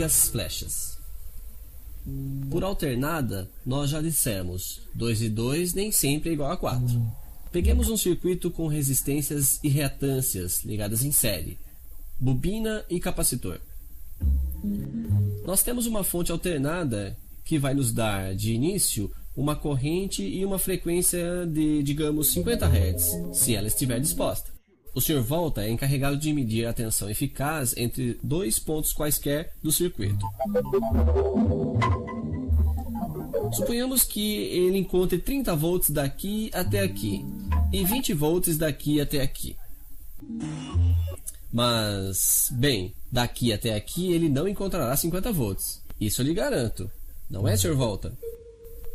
as flechas. Por alternada, nós já dissemos, 2 e 2 nem sempre é igual a 4. Peguemos um circuito com resistências e reatâncias ligadas em série, bobina e capacitor. Nós temos uma fonte alternada que vai nos dar, de início, uma corrente e uma frequência de, digamos, 50 Hz, se ela estiver disposta. O Sr. Volta é encarregado de medir a tensão eficaz entre dois pontos quaisquer do circuito. Suponhamos que ele encontre 30 volts daqui até aqui e 20 volts daqui até aqui. Mas, bem, daqui até aqui ele não encontrará 50 volts. Isso eu lhe garanto. Não é, Sr. Volta?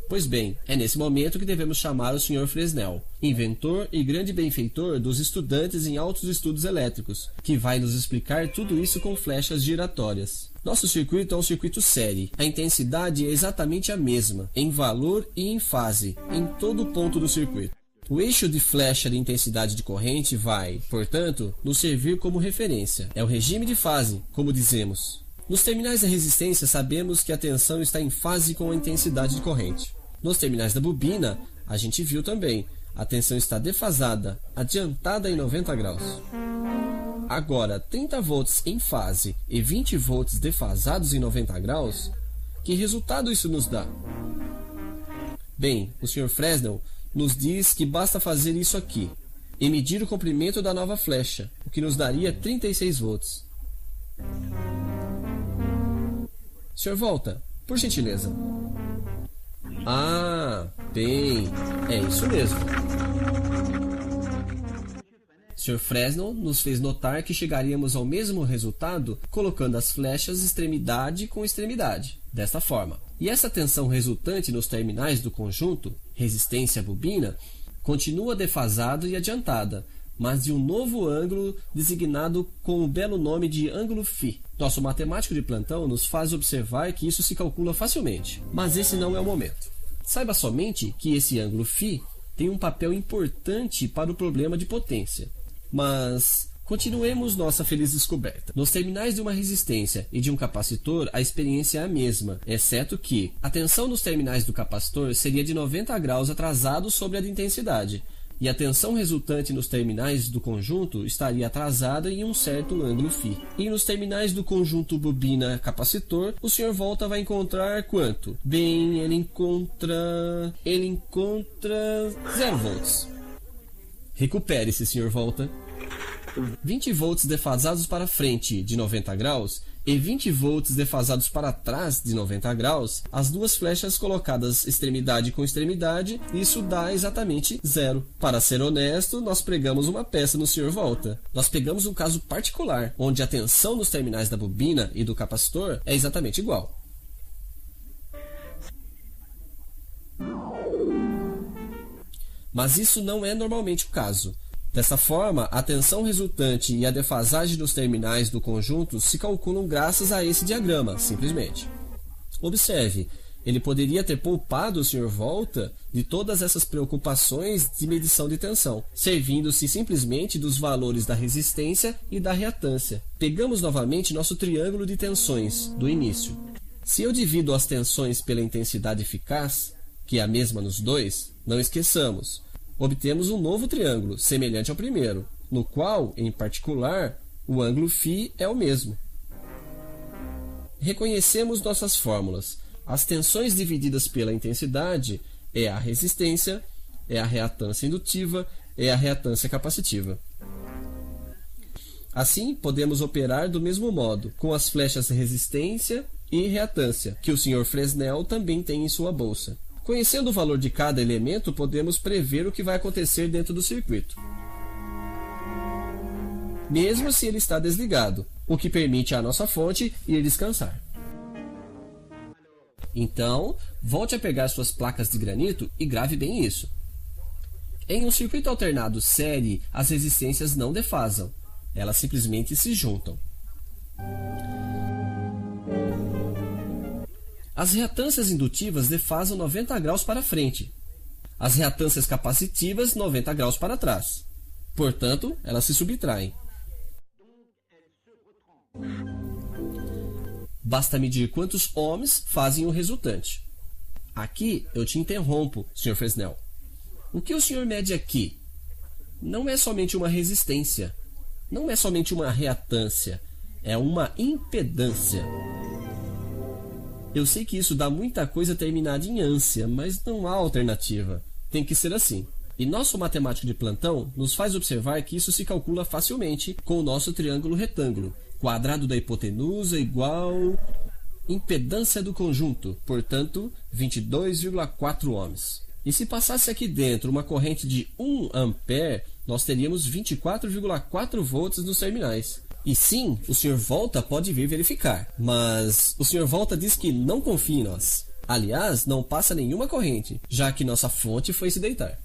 Pois bem, é nesse momento que devemos chamar o Sr. Fresnel, inventor e grande benfeitor dos estudantes em altos estudos elétricos, que vai nos explicar tudo isso com flechas giratórias. Nosso circuito é um circuito série. A intensidade é exatamente a mesma, em valor e em fase, em todo ponto do circuito. O eixo de flecha de intensidade de corrente vai, portanto, nos servir como referência. É o regime de fase, como dizemos. Nos terminais da resistência, sabemos que a tensão está em fase com a intensidade de corrente. Nos terminais da bobina, a gente viu também, a tensão está defasada, adiantada em 90 graus. Agora, 30 volts em fase e 20 volts defasados em 90 graus, que resultado isso nos dá? Bem, o Sr. Fresnel nos diz que basta fazer isso aqui, e medir o comprimento da nova flecha, o que nos daria 36 volts. Sr. Volta, por gentileza. Ah, bem, é isso mesmo. Sr. Fresnel nos fez notar que chegaríamos ao mesmo resultado colocando as flechas extremidade com extremidade, desta forma. E essa tensão resultante nos terminais do conjunto, resistência bobina, continua defasada e adiantada, mas de um novo ângulo designado com o belo nome de ângulo φ. Nosso matemático de plantão nos faz observar que isso se calcula facilmente, mas esse não é o momento. Saiba somente que esse ângulo φ tem um papel importante para o problema de potência. Mas continuemos nossa feliz descoberta. Nos terminais de uma resistência e de um capacitor, a experiência é a mesma, exceto que a tensão nos terminais do capacitor seria de 90 graus atrasado sobre a de intensidade, e a tensão resultante nos terminais do conjunto estaria atrasada em um certo ângulo φ. E nos terminais do conjunto bobina-capacitor, o Sr. Volta vai encontrar quanto? Bem, ele encontra 0 volts. Recupere-se, Sr. Volta. 20 volts defasados para frente de 90 graus e 20 volts defasados para trás de 90 graus, as duas flechas colocadas extremidade com extremidade, isso dá exatamente 0. Para ser honesto, nós pregamos uma peça no Sr. Volta. Nós pegamos um caso particular, onde a tensão nos terminais da bobina e do capacitor é exatamente igual. Mas isso não é normalmente o caso. Dessa forma, a tensão resultante e a defasagem dos terminais do conjunto se calculam graças a esse diagrama, simplesmente. Observe, ele poderia ter poupado o Sr. Volta de todas essas preocupações de medição de tensão, servindo-se simplesmente dos valores da resistência e da reatância. Pegamos novamente nosso triângulo de tensões do início. Se eu divido as tensões pela intensidade eficaz, que é a mesma nos dois, não esqueçamos, obtemos um novo triângulo, semelhante ao primeiro, no qual, em particular, o ângulo φ é o mesmo. Reconhecemos nossas fórmulas. As tensões divididas pela intensidade é a resistência, é a reatância indutiva, é a reatância capacitiva. Assim, podemos operar do mesmo modo, com as flechas resistência e reatância, que o Sr. Fresnel também tem em sua bolsa. Conhecendo o valor de cada elemento, podemos prever o que vai acontecer dentro do circuito, mesmo se ele está desligado, o que permite à nossa fonte ir descansar. Então, volte a pegar suas placas de granito e grave bem isso. Em um circuito alternado série, as resistências não defasam, elas simplesmente se juntam. As reatâncias indutivas defasam 90 graus para frente. As reatâncias capacitivas 90 graus para trás. Portanto, elas se subtraem. Basta medir quantos ohms fazem o resultante. Aqui eu te interrompo, Sr. Fresnel. O que o senhor mede aqui não é somente uma resistência, não é somente uma reatância, é uma impedância. Eu sei que isso dá muita coisa terminada em ânsia, mas não há alternativa. Tem que ser assim. E nosso matemático de plantão nos faz observar que isso se calcula facilmente com o nosso triângulo retângulo. Quadrado da hipotenusa igual impedância do conjunto, portanto, 22,4 ohms. E se passasse aqui dentro uma corrente de 1 ampere, nós teríamos 24,4 volts nos terminais. E sim, o Sr. Volta pode vir verificar, mas o Sr. Volta diz que não confia em nós. Aliás, não passa nenhuma corrente, já que nossa fonte foi se deitar.